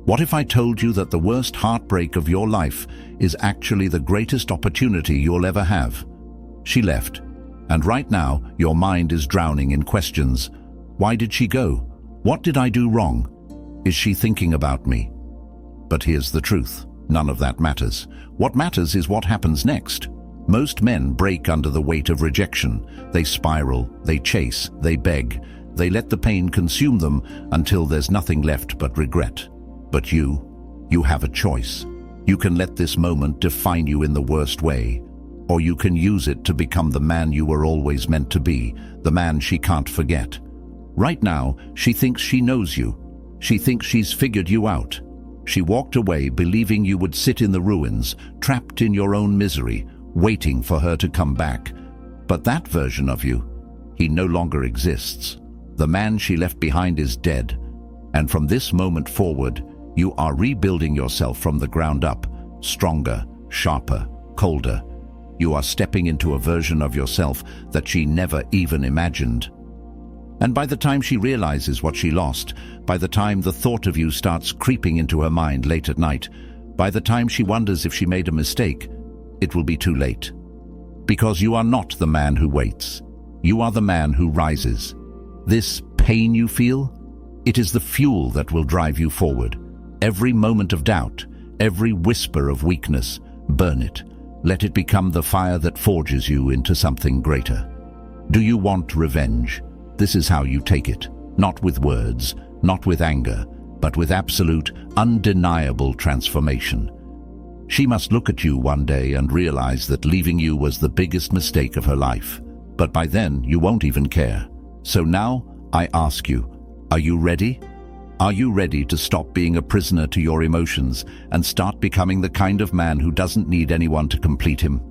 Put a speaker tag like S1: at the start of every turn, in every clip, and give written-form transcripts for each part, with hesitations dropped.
S1: What if I told you that the worst heartbreak of your life is actually the greatest opportunity you'll ever have? She left, and right now your mind is drowning in questions. Why did she go? What did I do wrong? Is she thinking about me? But here's the truth. None of that matters. What matters is what happens next. Most men break under the weight of rejection. They spiral, they chase, they beg. They let the pain consume them until there's nothing left but regret. But you have a choice. You can let this moment define you in the worst way, or you can use it to become the man you were always meant to be, the man she can't forget. Right now, she thinks she knows you. She thinks she's figured you out. She walked away believing you would sit in the ruins, trapped in your own misery, waiting for her to come back. But that version of you, he no longer exists. The man she left behind is dead. And from this moment forward, you are rebuilding yourself from the ground up, stronger, sharper, colder. You are stepping into a version of yourself that she never even imagined. And by the time she realizes what she lost, by the time the thought of you starts creeping into her mind late at night, by the time she wonders if she made a mistake, it will be too late. Because you are not the man who waits. You are the man who rises. This pain you feel, it is the fuel that will drive you forward. Every moment of doubt, every whisper of weakness, burn it. Let it become the fire that forges you into something greater. Do you want revenge? This is how you take it. Not with words, not with anger, but with absolute, undeniable transformation. She must look at you one day and realize that leaving you was the biggest mistake of her life. But by then, you won't even care. So now, I ask you, are you ready? Are you ready to stop being a prisoner to your emotions and start becoming the kind of man who doesn't need anyone to complete him?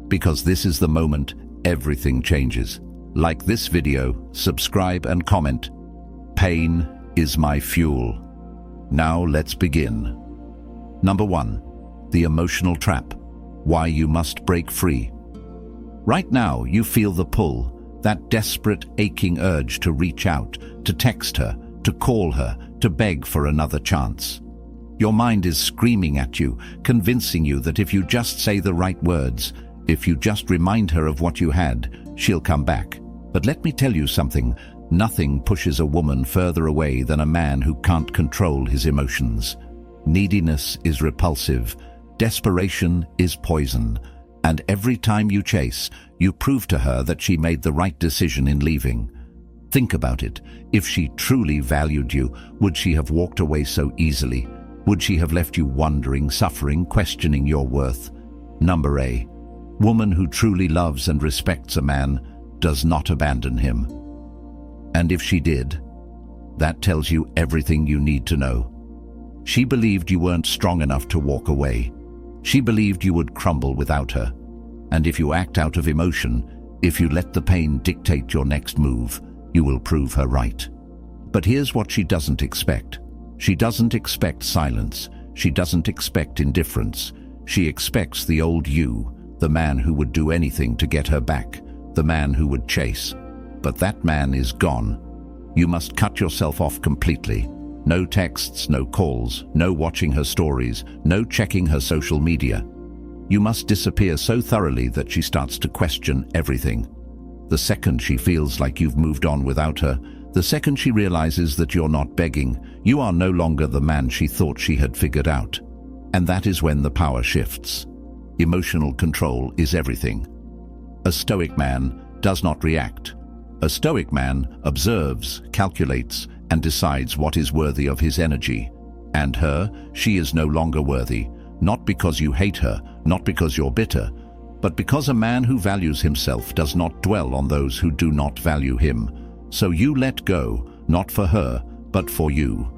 S1: Because this is the moment everything changes. Like this video, subscribe and comment. Pain is my fuel. Now let's begin. Number 1. The emotional trap. Why you must break free. Right now, you feel the pull, that desperate, aching urge to reach out, to text her, to call her, to beg for another chance. Your mind is screaming at you, convincing you that if you just say the right words, if you just remind her of what you had, she'll come back. But let me tell you something, nothing pushes a woman further away than a man who can't control his emotions. Neediness is repulsive, desperation is poison, and every time you chase, you prove to her that she made the right decision in leaving. Think about it. If she truly valued you, would she have walked away so easily? Would she have left you wondering, suffering, questioning your worth? Number A. Woman who truly loves and respects a man does not abandon him. And if she did, that tells you everything you need to know. She believed you weren't strong enough to walk away. She believed you would crumble without her. And if you act out of emotion, if you let the pain dictate your next move, you will prove her right. But here's what she doesn't expect. She doesn't expect silence. She doesn't expect indifference. She expects the old you, the man who would do anything to get her back, the man who would chase. But that man is gone. You must cut yourself off completely. No texts, no calls, no watching her stories, no checking her social media. You must disappear so thoroughly that she starts to question everything. The second she feels like you've moved on without her, the second she realizes that you're not begging, you are no longer the man she thought she had figured out. And that is when the power shifts. Emotional control is everything. A Stoic man does not react. A Stoic man observes, calculates, and decides what is worthy of his energy. And her, she is no longer worthy, not because you hate her, not because you're bitter, but because a man who values himself does not dwell on those who do not value him. So you let go, not for her, but for you.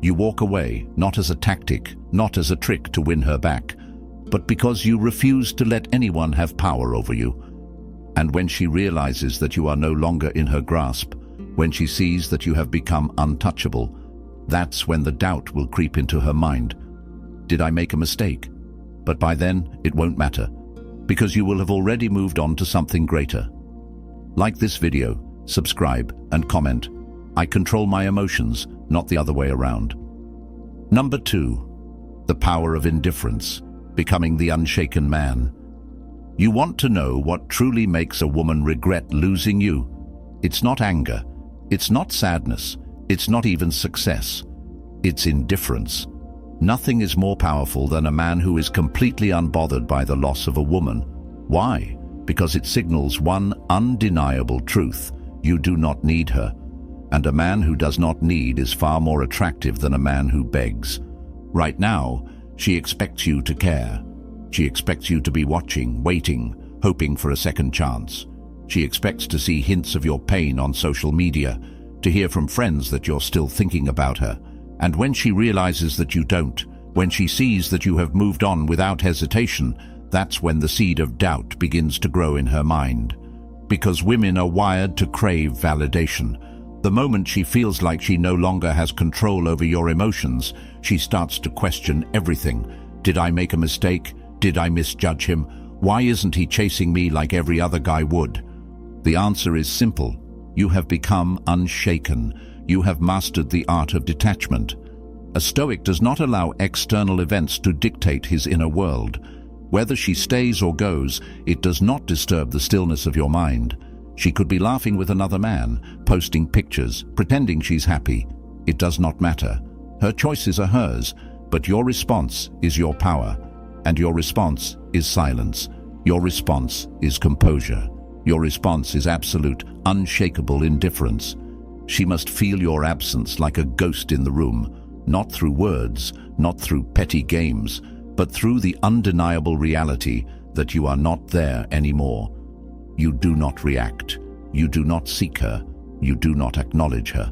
S1: You walk away, not as a tactic, not as a trick to win her back, but because you refuse to let anyone have power over you. And when she realizes that you are no longer in her grasp, when she sees that you have become untouchable, that's when the doubt will creep into her mind. Did I make a mistake? But by then, it won't matter, because you will have already moved on to something greater. Like this video, subscribe and comment. I control my emotions, not the other way around. Number 2. The power of indifference, becoming the unshaken man. You want to know what truly makes a woman regret losing you? It's not anger. It's not sadness. It's not even success. It's indifference. Nothing is more powerful than a man who is completely unbothered by the loss of a woman. Why? Because it signals one undeniable truth: you do not need her. And a man who does not need is far more attractive than a man who begs. Right now, she expects you to care. She expects you to be watching, waiting, hoping for a second chance. She expects to see hints of your pain on social media, to hear from friends that you're still thinking about her. And when she realizes that you don't, when she sees that you have moved on without hesitation, that's when the seed of doubt begins to grow in her mind. Because women are wired to crave validation. The moment she feels like she no longer has control over your emotions, she starts to question everything. Did I make a mistake? Did I misjudge him? Why isn't he chasing me like every other guy would? The answer is simple. You have become unshaken. You have mastered the art of detachment. A Stoic does not allow external events to dictate his inner world. Whether she stays or goes, it does not disturb the stillness of your mind. She could be laughing with another man, posting pictures, pretending she's happy. It does not matter. Her choices are hers, but your response is your power. And your response is silence. Your response is composure. Your response is absolute, unshakable indifference. She must feel your absence like a ghost in the room, not through words, not through petty games, but through the undeniable reality that you are not there anymore. You do not react. You do not seek her. You do not acknowledge her.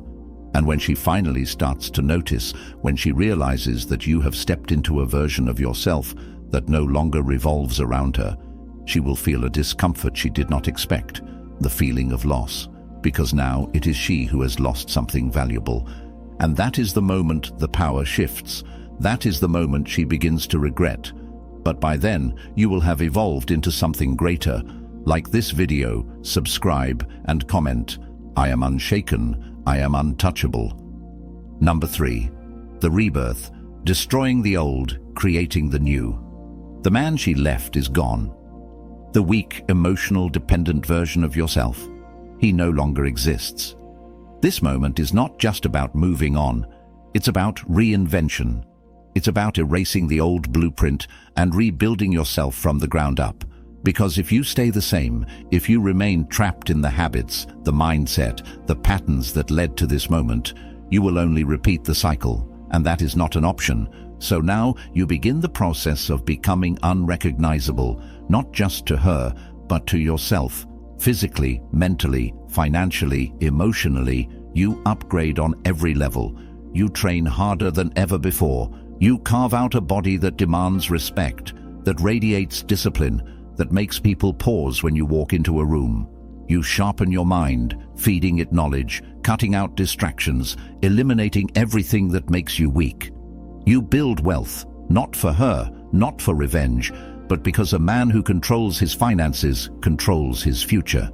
S1: And when she finally starts to notice, when she realizes that you have stepped into a version of yourself that no longer revolves around her, she will feel a discomfort she did not expect, the feeling of loss, because now it is she who has lost something valuable. And that is the moment the power shifts. That is the moment she begins to regret. But by then, you will have evolved into something greater. Like this video, subscribe and comment. I am unshaken. I am untouchable. Number 3. The rebirth, destroying the old, creating the new. The man she left is gone. The weak, emotional, dependent version of yourself. He no longer exists. This moment is not just about moving on. It's about reinvention. It's about erasing the old blueprint and rebuilding yourself from the ground up. Because if you stay the same, if you remain trapped in the habits, the mindset, the patterns that led to this moment, you will only repeat the cycle, and that is not an option. So now you begin the process of becoming unrecognizable, not just to her, but to yourself. Physically, mentally, financially, emotionally, you upgrade on every level. You train harder than ever before. You carve out a body that demands respect, that radiates discipline, that makes people pause when you walk into a room. You sharpen your mind, feeding it knowledge, cutting out distractions, eliminating everything that makes you weak. You build wealth, not for her, not for revenge, but because a man who controls his finances controls his future.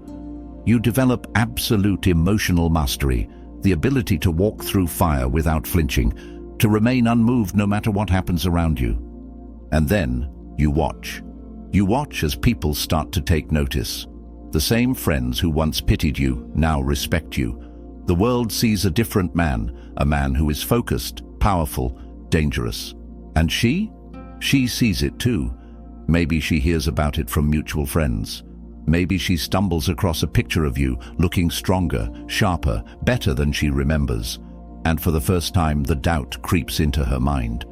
S1: You develop absolute emotional mastery, the ability to walk through fire without flinching, to remain unmoved no matter what happens around you. And then you watch. You watch as people start to take notice. The same friends who once pitied you now respect you. The world sees a different man, a man who is focused, powerful, dangerous. And she sees it too. Maybe she hears about it from mutual friends. Maybe she stumbles across a picture of you, looking stronger, sharper, better than she remembers. And for the first time, the doubt creeps into her mind.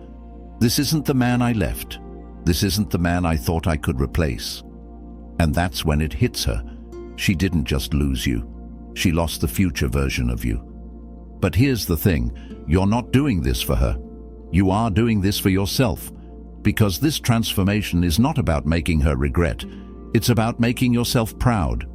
S1: This isn't the man I left. This isn't the man I thought I could replace. And that's when it hits her. She didn't just lose you. She lost the future version of you. But here's the thing, you're not doing this for her. You are doing this for yourself. Because this transformation is not about making her regret. It's about making yourself proud.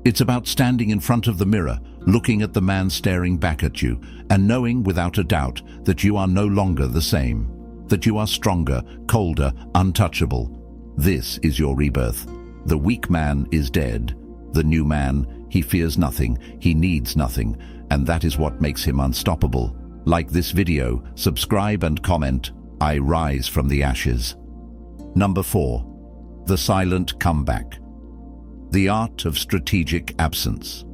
S1: It's about standing in front of the mirror, looking at the man staring back at you, and knowing without a doubt that you are no longer the same. That you are stronger, colder, untouchable. This is your rebirth. The weak man is dead. The new man, he fears nothing, he needs nothing, and that is what makes him unstoppable. Like this video, subscribe and comment. I rise from the ashes. Number 4. The silent comeback. The art of strategic absence.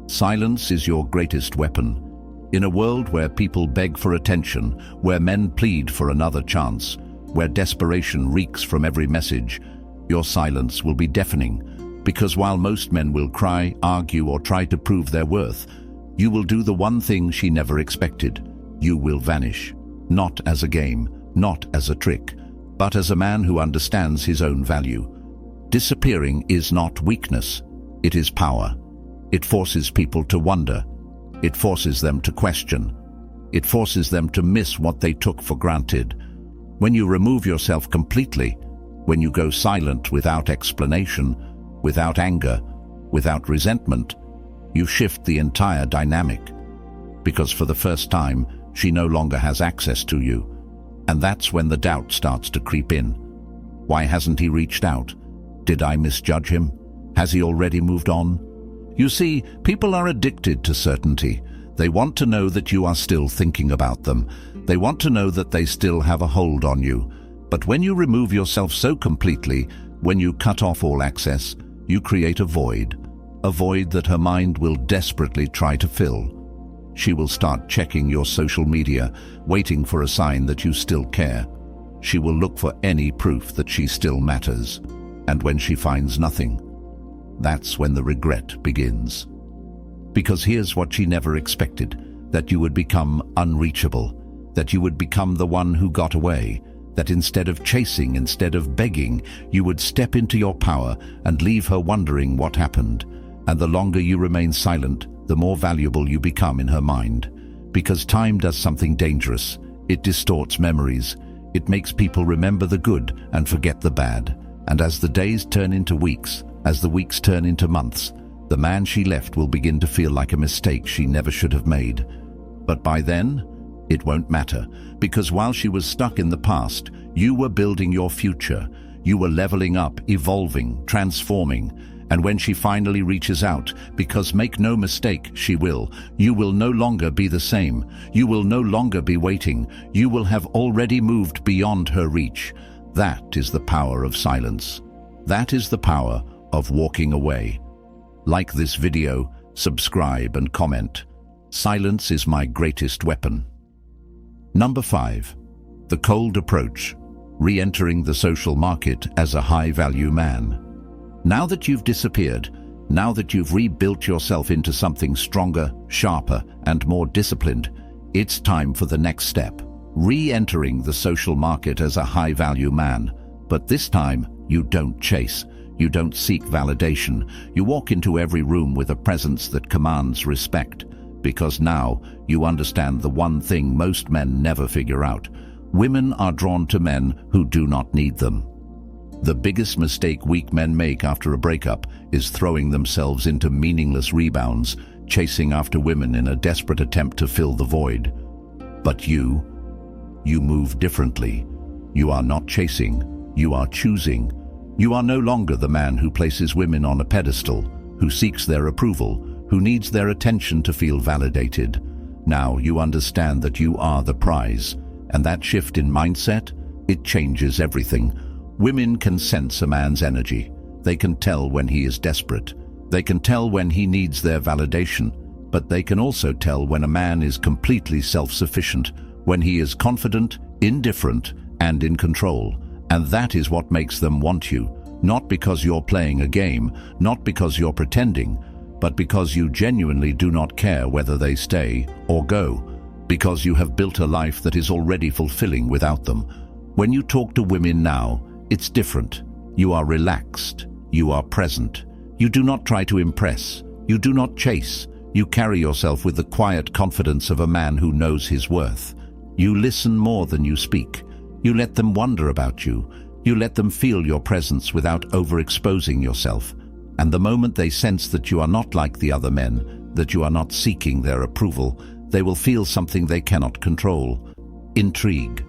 S1: Silence is your greatest weapon. In a world where people beg for attention, where men plead for another chance, where desperation reeks from every message, your silence will be deafening, because while most men will cry, argue, or try to prove their worth, you will do the one thing she never expected. You will vanish, not as a game, not as a trick, but as a man who understands his own value. Disappearing is not weakness, it is power. It forces people to wonder. It forces them to question. It forces them to miss what they took for granted. When you remove yourself completely, when you go silent without explanation, without anger, without resentment, you shift the entire dynamic. Because for the first time, she no longer has access to you. And that's when the doubt starts to creep in. Why hasn't he reached out? Did I misjudge him? Has he already moved on? You see, people are addicted to certainty. They want to know that you are still thinking about them. They want to know that they still have a hold on you. But when you remove yourself so completely, when you cut off all access, you create a void that her mind will desperately try to fill. She will start checking your social media, waiting for a sign that you still care. She will look for any proof that she still matters. And when she finds nothing, that's when the regret begins. Because here's what she never expected, that you would become unreachable, that you would become the one who got away, that instead of chasing, instead of begging, you would step into your power and leave her wondering what happened. And the longer you remain silent, the more valuable you become in her mind. Because time does something dangerous. It distorts memories. It makes people remember the good and forget the bad. And as the days turn into weeks, as the weeks turn into months, the man she left will begin to feel like a mistake she never should have made. But by then, it won't matter, because while she was stuck in the past, you were building your future. You were leveling up, evolving, transforming. And when she finally reaches out, because make no mistake, she will, you will no longer be the same. You will no longer be waiting. You will have already moved beyond her reach. That is the power of silence. That is the power of walking away. Like this video, subscribe and comment. Silence is my greatest weapon. Number 5. The cold approach. Re-entering the social market as a high-value man. Now that you've disappeared, now that you've rebuilt yourself into something stronger, sharper, and more disciplined, it's time for the next step. Re-entering the social market as a high-value man. But this time, you don't chase. You don't seek validation. You walk into every room with a presence that commands respect. Because now, you understand the one thing most men never figure out. Women are drawn to men who do not need them. The biggest mistake weak men make after a breakup is throwing themselves into meaningless rebounds, chasing after women in a desperate attempt to fill the void. But you move differently. You are not chasing, you are choosing. You are no longer the man who places women on a pedestal, who seeks their approval, who needs their attention to feel validated. Now you understand that you are the prize, and that shift in mindset, it changes everything. Women can sense a man's energy. They can tell when he is desperate. They can tell when he needs their validation, but they can also tell when a man is completely self-sufficient, when he is confident, indifferent, and in control. And that is what makes them want you, not because you're playing a game, not because you're pretending, but because you genuinely do not care whether they stay or go, because you have built a life that is already fulfilling without them. When you talk to women now, it's different. You are relaxed. You are present. You do not try to impress. You do not chase. You carry yourself with the quiet confidence of a man who knows his worth. You listen more than you speak. You let them wonder about you. You let them feel your presence without overexposing yourself. And the moment they sense that you are not like the other men, that you are not seeking their approval, they will feel something they cannot control: intrigue.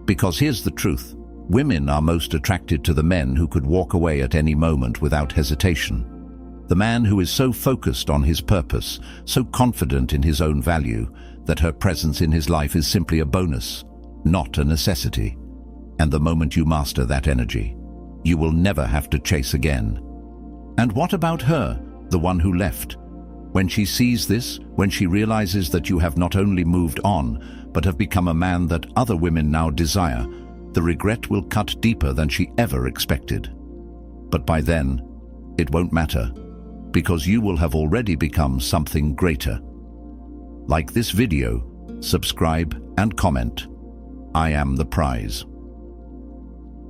S1: Because here's the truth. Women are most attracted to the men who could walk away at any moment without hesitation. The man who is so focused on his purpose, so confident in his own value, that her presence in his life is simply a bonus, not a necessity. And the moment you master that energy, you will never have to chase again. And what about her, the one who left? When she sees this, when she realizes that you have not only moved on, but have become a man that other women now desire, the regret will cut deeper than she ever expected. But by then, it won't matter, because you will have already become something greater. Like this video, subscribe and comment. I am the prize.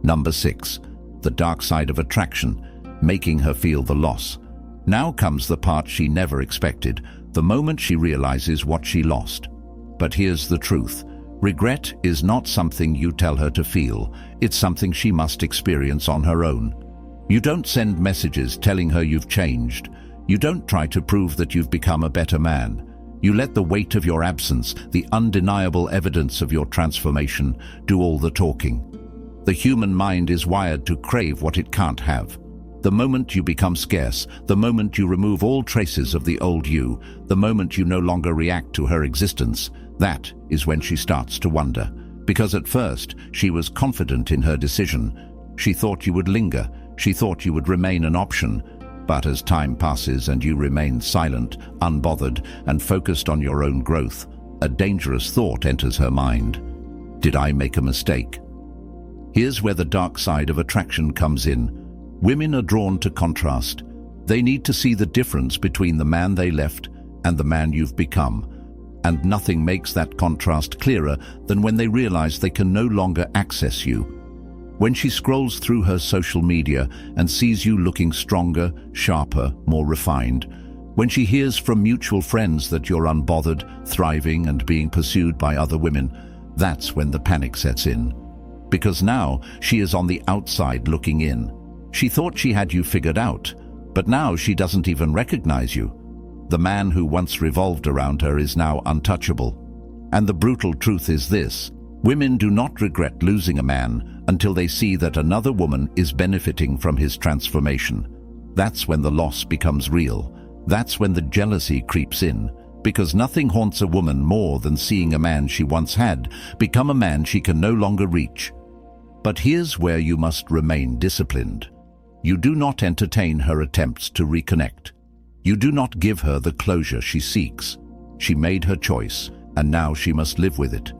S1: Number 6. The dark side of attraction, making her feel the loss. Now comes the part she never expected, the moment she realizes what she lost. But here's the truth. Regret is not something you tell her to feel. It's something she must experience on her own. You don't send messages telling her you've changed. You don't try to prove that you've become a better man. You let the weight of your absence, the undeniable evidence of your transformation, do all the talking. The human mind is wired to crave what it can't have. The moment you become scarce, the moment you remove all traces of the old you, the moment you no longer react to her existence, that is when she starts to wonder. Because at first, she was confident in her decision. She thought you would linger. She thought you would remain an option. But as time passes and you remain silent, unbothered, and focused on your own growth, a dangerous thought enters her mind. Did I make a mistake? Here's where the dark side of attraction comes in. Women are drawn to contrast. They need to see the difference between the man they left and the man you've become. And nothing makes that contrast clearer than when they realize they can no longer access you. When she scrolls through her social media and sees you looking stronger, sharper, more refined. When she hears from mutual friends that you're unbothered, thriving, and being pursued by other women, that's when the panic sets in. Because now she is on the outside looking in. She thought she had you figured out, but now she doesn't even recognize you. The man who once revolved around her is now untouchable. And the brutal truth is this: women do not regret losing a man until they see that another woman is benefiting from his transformation. That's when the loss becomes real. That's when the jealousy creeps in, because nothing haunts a woman more than seeing a man she once had become a man she can no longer reach. But here's where you must remain disciplined. You do not entertain her attempts to reconnect. You do not give her the closure she seeks. She made her choice, and now she must live with it.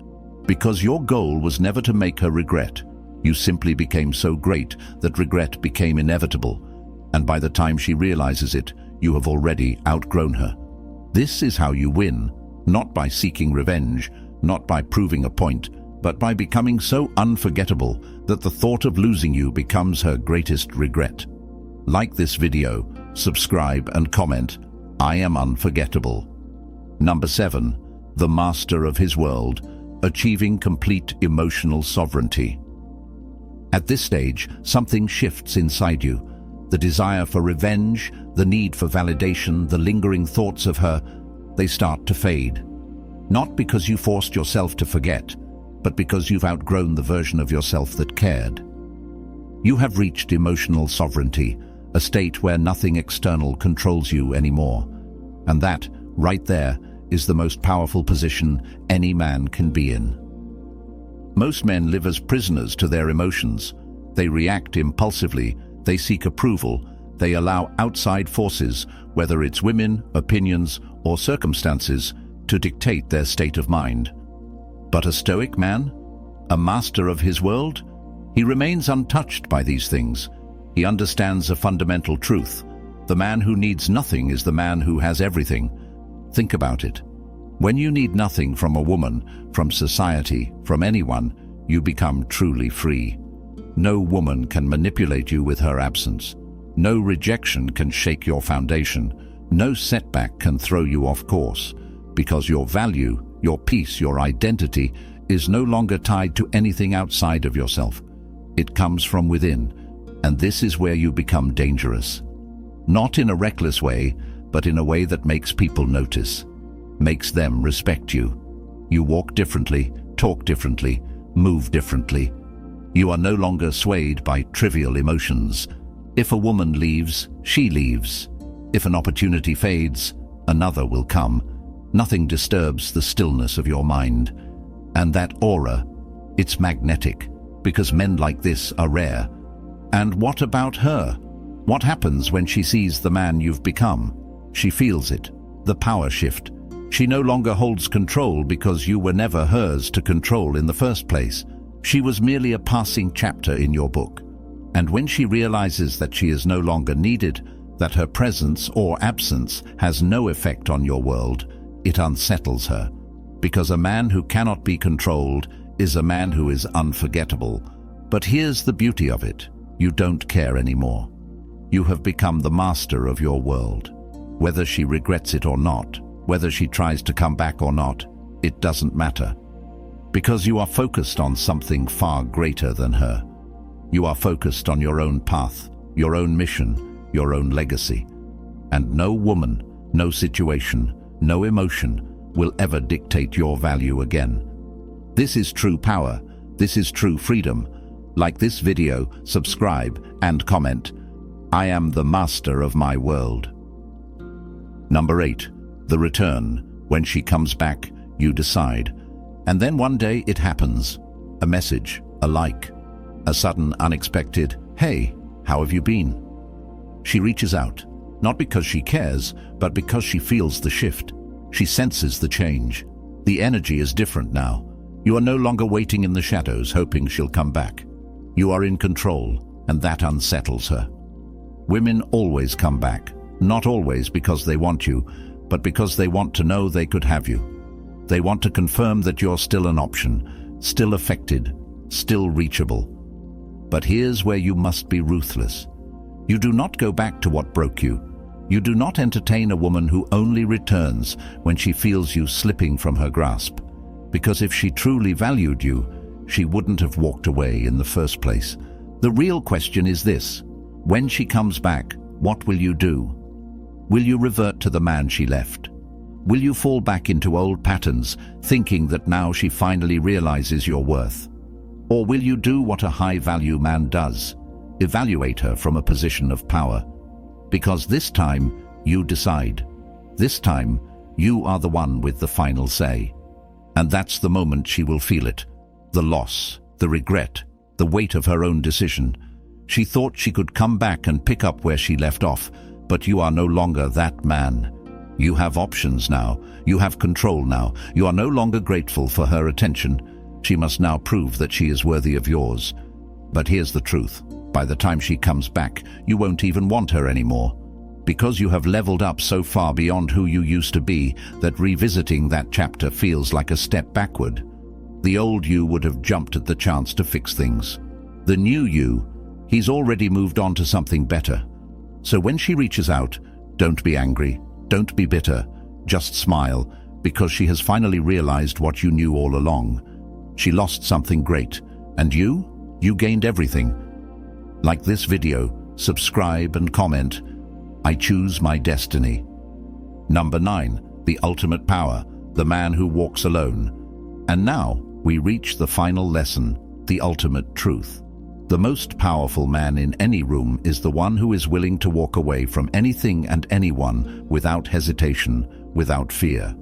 S1: Because your goal was never to make her regret. You simply became so great that regret became inevitable. And by the time she realizes it, you have already outgrown her. This is how you win, not by seeking revenge, not by proving a point, but by becoming so unforgettable that the thought of losing you becomes her greatest regret. Like this video, subscribe and comment. I am unforgettable. Number 7. The master of his world, achieving complete emotional sovereignty. At this stage, something shifts inside you. The desire for revenge, the need for validation, the lingering thoughts of her, they start to fade. Not because you forced yourself to forget, but because you've outgrown the version of yourself that cared. You have reached emotional sovereignty, a state where nothing external controls you anymore. And that, right there, is the most powerful position any man can be in. Most men live as prisoners to their emotions. They react impulsively, they seek approval, they allow outside forces, whether it's women, opinions, or circumstances, to dictate their state of mind. But a Stoic man, a master of his world, he remains untouched by these things. He understands a fundamental truth. The man who needs nothing is the man who has everything. Think about it. When you need nothing from a woman, from society, from anyone, you become truly free. No woman can manipulate you with her absence. No rejection can shake your foundation. No setback can throw you off course, because your value, your peace, your identity is no longer tied to anything outside of yourself. It comes from within, and this is where you become dangerous. Not in a reckless way, but in a way that makes people notice, makes them respect you. You walk differently, talk differently, move differently. You are no longer swayed by trivial emotions. If a woman leaves, she leaves. If an opportunity fades, another will come. Nothing disturbs the stillness of your mind. And that aura, it's magnetic, because men like this are rare. And what about her? What happens when she sees the man you've become? She feels it, the power shift. She no longer holds control because you were never hers to control in the first place. She was merely a passing chapter in your book. And when she realizes that she is no longer needed, that her presence or absence has no effect on your world, it unsettles her. Because a man who cannot be controlled is a man who is unforgettable. But here's the beauty of it. You don't care anymore. You have become the master of your world. Whether she regrets it or not, whether she tries to come back or not, it doesn't matter. Because you are focused on something far greater than her. You are focused on your own path, your own mission, your own legacy. And no woman, no situation, no emotion will ever dictate your value again. This is true power. This is true freedom. Like this video, subscribe and comment. I am the master of my world. Number 8. The return. When she comes back, you decide. And then one day it happens. A message, a like, a sudden unexpected, "Hey, how have you been?" She reaches out, not because she cares, but because she feels the shift. She senses the change. The energy is different now. You are no longer waiting in the shadows, hoping she'll come back. You are in control, and that unsettles her. Women always come back, not always because they want you, but because they want to know they could have you. They want to confirm that you're still an option, still affected, still reachable. But here's where you must be ruthless. You do not go back to what broke you. You do not entertain a woman who only returns when she feels you slipping from her grasp. Because if she truly valued you, she wouldn't have walked away in the first place. The real question is this: when she comes back, what will you do? Will you revert to the man she left? Will you fall back into old patterns, thinking that now she finally realizes your worth? Or will you do what a high-value man does? Evaluate her from a position of power. Because this time, you decide. This time, you are the one with the final say. And that's the moment she will feel it. The loss, the regret, the weight of her own decision. She thought she could come back and pick up where she left off, but you are no longer that man. You have options now. You have control now. You are no longer grateful for her attention. She must now prove that she is worthy of yours. But here's the truth. By the time she comes back, you won't even want her anymore. Because you have leveled up so far beyond who you used to be that revisiting that chapter feels like a step backward. The old you would have jumped at the chance to fix things. The new you, he's already moved on to something better. So when she reaches out, don't be angry, don't be bitter, just smile, because she has finally realized what you knew all along. She lost something great, and you gained everything. Like this video, subscribe and comment. I choose my destiny. Number 9, the ultimate power, the man who walks alone. And now we reach the final lesson, the ultimate truth. The most powerful man in any room is the one who is willing to walk away from anything and anyone without hesitation, without fear.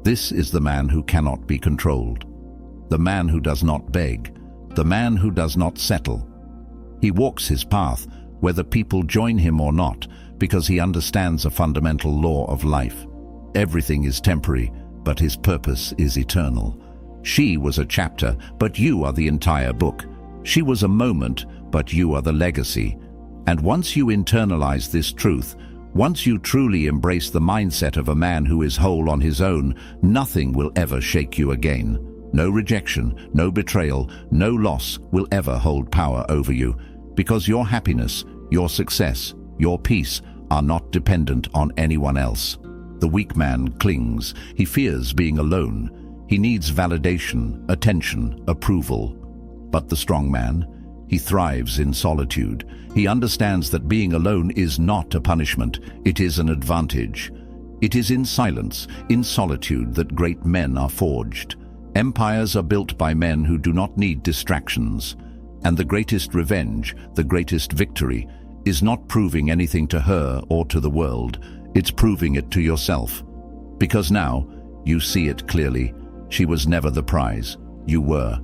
S1: This is the man who cannot be controlled. The man who does not beg. The man who does not settle. He walks his path, whether people join him or not, because he understands a fundamental law of life. Everything is temporary, but his purpose is eternal. She was a chapter, but you are the entire book. She was a moment, but you are the legacy. And once you internalize this truth, once you truly embrace the mindset of a man who is whole on his own, nothing will ever shake you again. No rejection, no betrayal, no loss will ever hold power over you, because your happiness, your success, your peace are not dependent on anyone else. The weak man clings. He fears being alone. He needs validation, attention, approval. But the strong man, he thrives in solitude. He understands that being alone is not a punishment, it is an advantage. It is in silence, in solitude, that great men are forged. Empires are built by men who do not need distractions. And the greatest revenge, the greatest victory, is not proving anything to her or to the world. It's proving it to yourself. Because now, You see it clearly. She was never the prize. You were.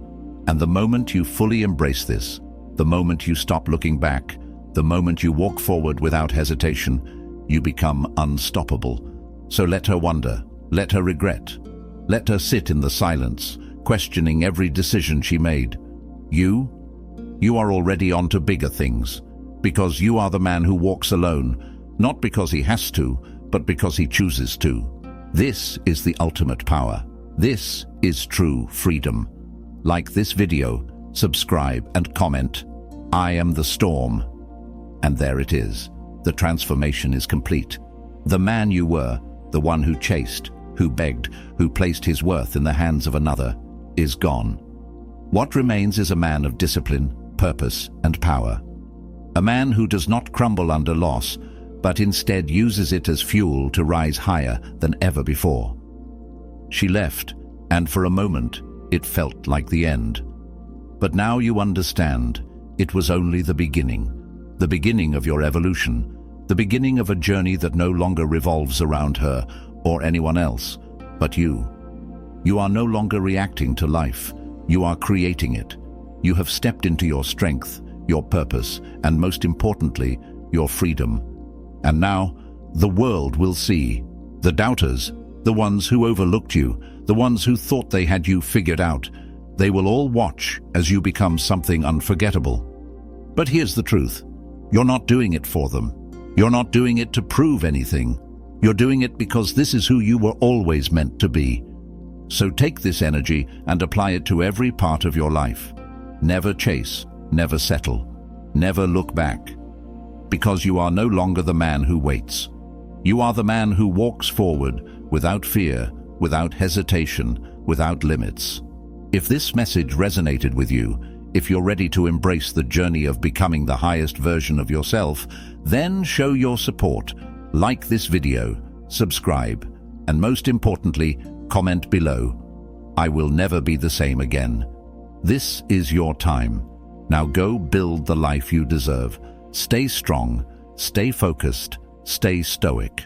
S1: And the moment you fully embrace this, the moment you stop looking back, the moment you walk forward without hesitation, you become unstoppable. So let her wonder, let her regret, let her sit in the silence, questioning every decision she made. You are already on to bigger things, because you are the man who walks alone, not because he has to, but because he chooses to. This is the ultimate power. This is true freedom. Like this video, subscribe and comment. I am the storm. And there it is. The transformation is complete. The man you were, the one who chased, who begged, who placed his worth in the hands of another, is gone. What remains is a man of discipline, purpose, and power. A man who does not crumble under loss, but instead uses it as fuel to rise higher than ever before. She left, and for a moment, it felt like the end. But now you understand, it was only the beginning of your evolution, the beginning of a journey that no longer revolves around her or anyone else, but you. You are no longer reacting to life, you are creating it. You have stepped into your strength, your purpose, and most importantly, your freedom. And now, the world will see. The doubters, the ones who overlooked you, the ones who thought they had you figured out, they will all watch as you become something unforgettable. But here's the truth. You're not doing it for them. You're not doing it to prove anything. You're doing it because this is who you were always meant to be. So take this energy and apply it to every part of your life. Never chase, never settle, never look back. Because you are no longer the man who waits. You are the man who walks forward without fear, without hesitation, without limits. If this message resonated with you, if you're ready to embrace the journey of becoming the highest version of yourself, then show your support. Like this video, subscribe, and most importantly, comment below. I will never be the same again. This is your time. Now go build the life you deserve. Stay strong, stay focused, stay stoic.